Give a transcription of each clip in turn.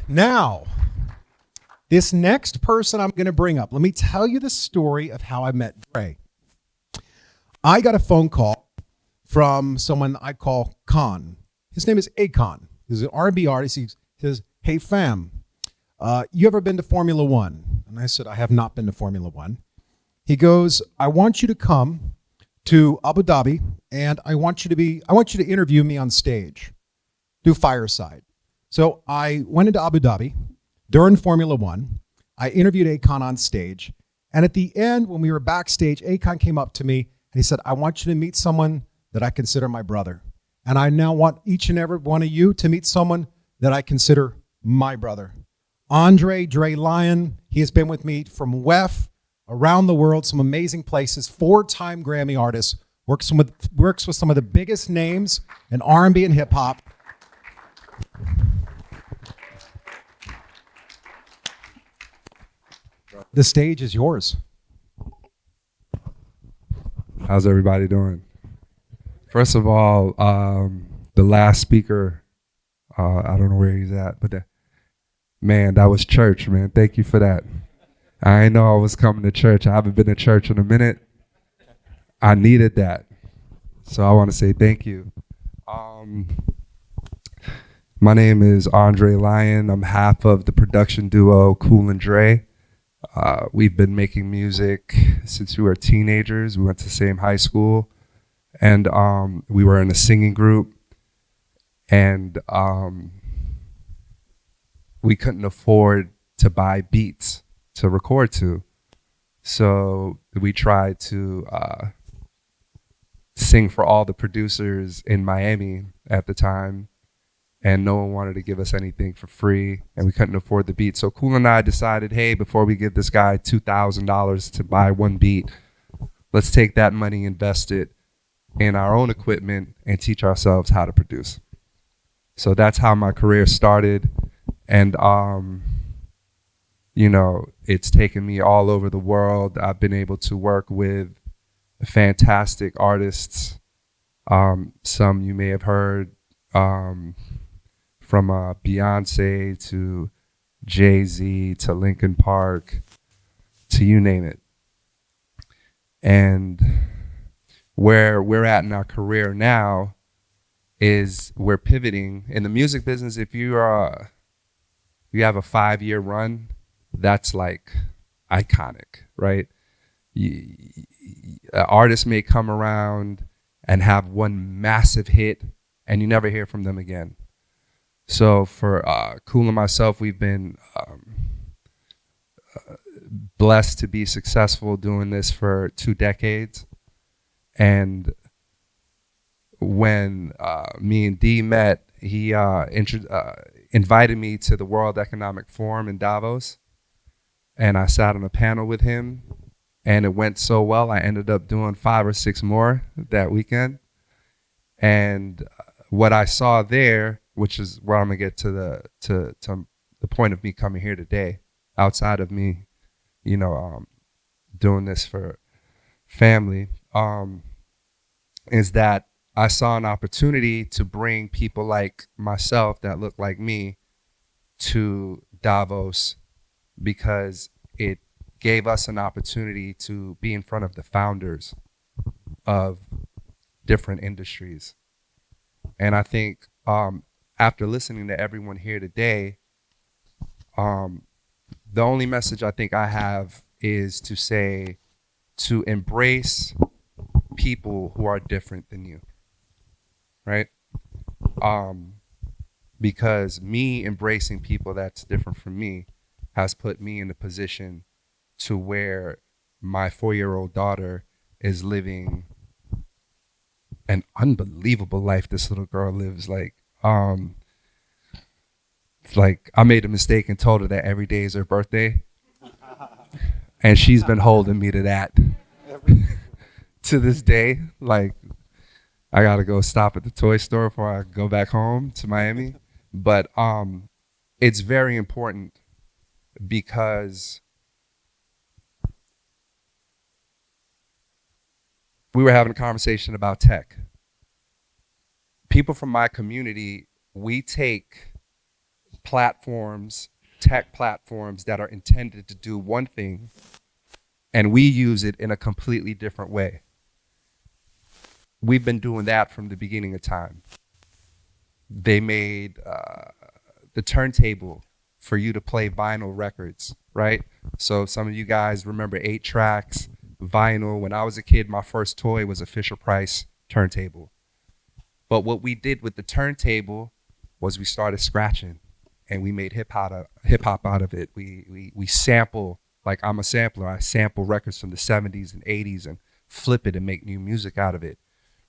Now, this next person I'm going to bring up, let me tell you the story of how I met Dre. I got a phone call from someone I call Khan. His name is Akon. He's an R&B artist. He says, "Hey fam, you ever been to Formula One?" And I said, "I have not been to Formula One." He goes, "I want you to come to Abu Dhabi, and I want you to interview me on stage, do fireside." So I went into Abu Dhabi during Formula One. I interviewed Akon on stage, and at the end, when we were backstage, Akon came up to me and he said, "I want you to meet someone that I consider my brother, and I now want each and every one of you to meet someone that I consider my brother, Dre Lyon." He has been with me from WEF, around the world, some amazing places, 4-time Grammy artist, works with some of the biggest names in R&B and hip hop. The stage is yours. How's everybody doing? First of all, the last speaker, I don't know where he's at, but man, that was church, man. Thank you for that. I didn't know I was coming to church. I haven't been to church in a minute. I needed that. So I want to say thank you. My name is Dre Lyon. I'm half of the production duo Cool and Dre. We've been making music since we were teenagers. We went to the same high school, and we were in a singing group, and we couldn't afford to buy beats to record to. So we tried to sing for all the producers in Miami at the time, and no one wanted to give us anything for free, and we couldn't afford the beat. So Cool and I decided, hey, before we give this guy $2,000 to buy one beat, let's take that money, invest it in our own equipment, and teach ourselves how to produce. So that's how my career started. And it's taken me all over the world. I've been able to work with fantastic artists. Some you may have heard, from Beyonce to Jay-Z to Linkin Park to you name it. And where we're at in our career now is we're pivoting. In the music business, if you have a 5-year run, that's like iconic, right? Artists may come around and have one massive hit and you never hear from them again. So for Cool and myself, we've been blessed to be successful doing this for 2 decades. And when me and D met, he invited me to the World Economic Forum in Davos, and I sat on a panel with him, and it went so well, I ended up doing 5 or 6 more that weekend. And what I saw there, which is where I'm gonna get to the point of me coming here today, outside of me, doing this for family, is that I saw an opportunity to bring people like myself that look like me to Davos, because it gave us an opportunity to be in front of the founders of different industries. And I think after listening to everyone here today, the only message I think I have is to say to embrace people who are different than you, right? Because me embracing people that's different from me has put me in a position to where my 4-year-old daughter is living an unbelievable life. This little girl lives like I made a mistake and told her that every day is her birthday, and she's been holding me to that to this day. Like, I gotta go stop at the toy store before I go back home to Miami. But it's very important, because we were having a conversation about tech. People from my community, we take platforms, tech platforms that are intended to do one thing, and we use it in a completely different way. We've been doing that from the beginning of time. They made the turntable for you to play vinyl records, right? So some of you guys remember 8 tracks, vinyl. When I was a kid, my first toy was a Fisher-Price turntable. But what we did with the turntable was we started scratching, and we made hip hop out of it. We sample, like I'm a sampler. I sample records from the 70s and 80s and flip it and make new music out of it.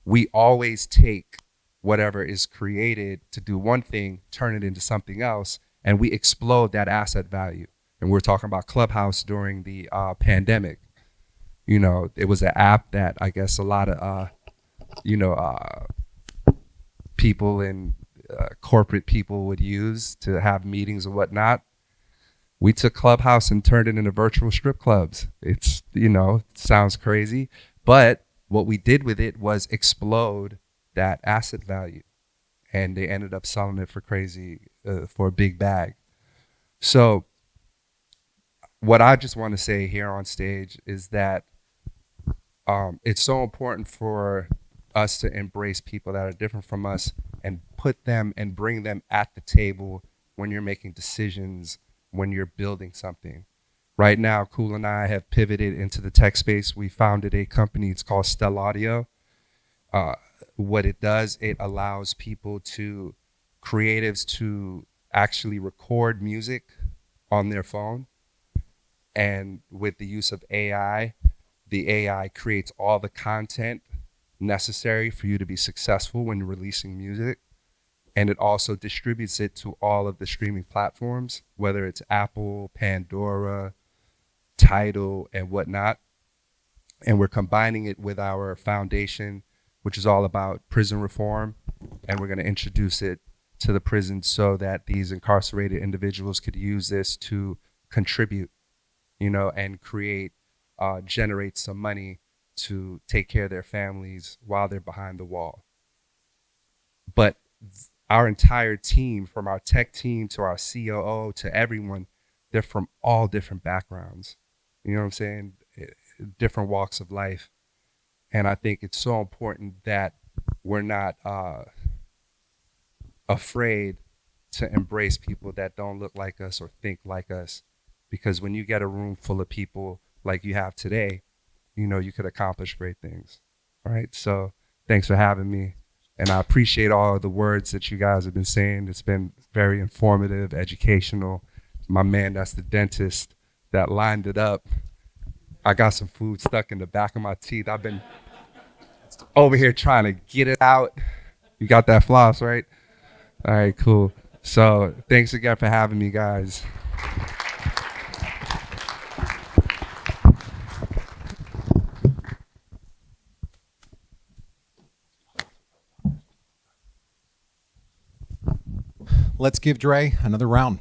We always take whatever is created to do one thing, turn it into something else, and we explode that asset value. And we're talking about Clubhouse during the pandemic. You know, it was an app that I guess a lot of, people and corporate people would use to have meetings and whatnot. We took Clubhouse and turned it into virtual strip clubs. It's, it sounds crazy, but what we did with it was explode that asset value, and they ended up selling it for for a big bag. So what I just want to say here on stage is that it's so important for us to embrace people that are different from us and put them and bring them at the table when you're making decisions, when you're building something. Right now, Cool and I have pivoted into the tech space. We founded a company, it's called Stell Audio. What it does, it allows creatives to actually record music on their phone. And with the use of AI, the AI creates all the content necessary for you to be successful when you're releasing music. And it also distributes it to all of the streaming platforms, whether it's Apple, Pandora, Tidal, and whatnot. And we're combining it with our foundation, which is all about prison reform. And we're going to introduce it to the prisons so that these incarcerated individuals could use this to contribute, and generate some money to take care of their families while they're behind the wall. But our entire team, from our tech team to our COO to everyone, they're from all different backgrounds. You know what I'm saying? Different walks of life. And I think it's so important that we're not afraid to embrace people that don't look like us or think like us. Because when you get a room full of people like you have today, you could accomplish great things. All right. So thanks for having me. And I appreciate all the words that you guys have been saying. It's been very informative, educational. My man, that's the dentist that lined it up. I got some food stuck in the back of my teeth. I've been over here trying to get it out. You got that floss, right? All right, cool. So thanks again for having me, guys. Let's give Dre another round.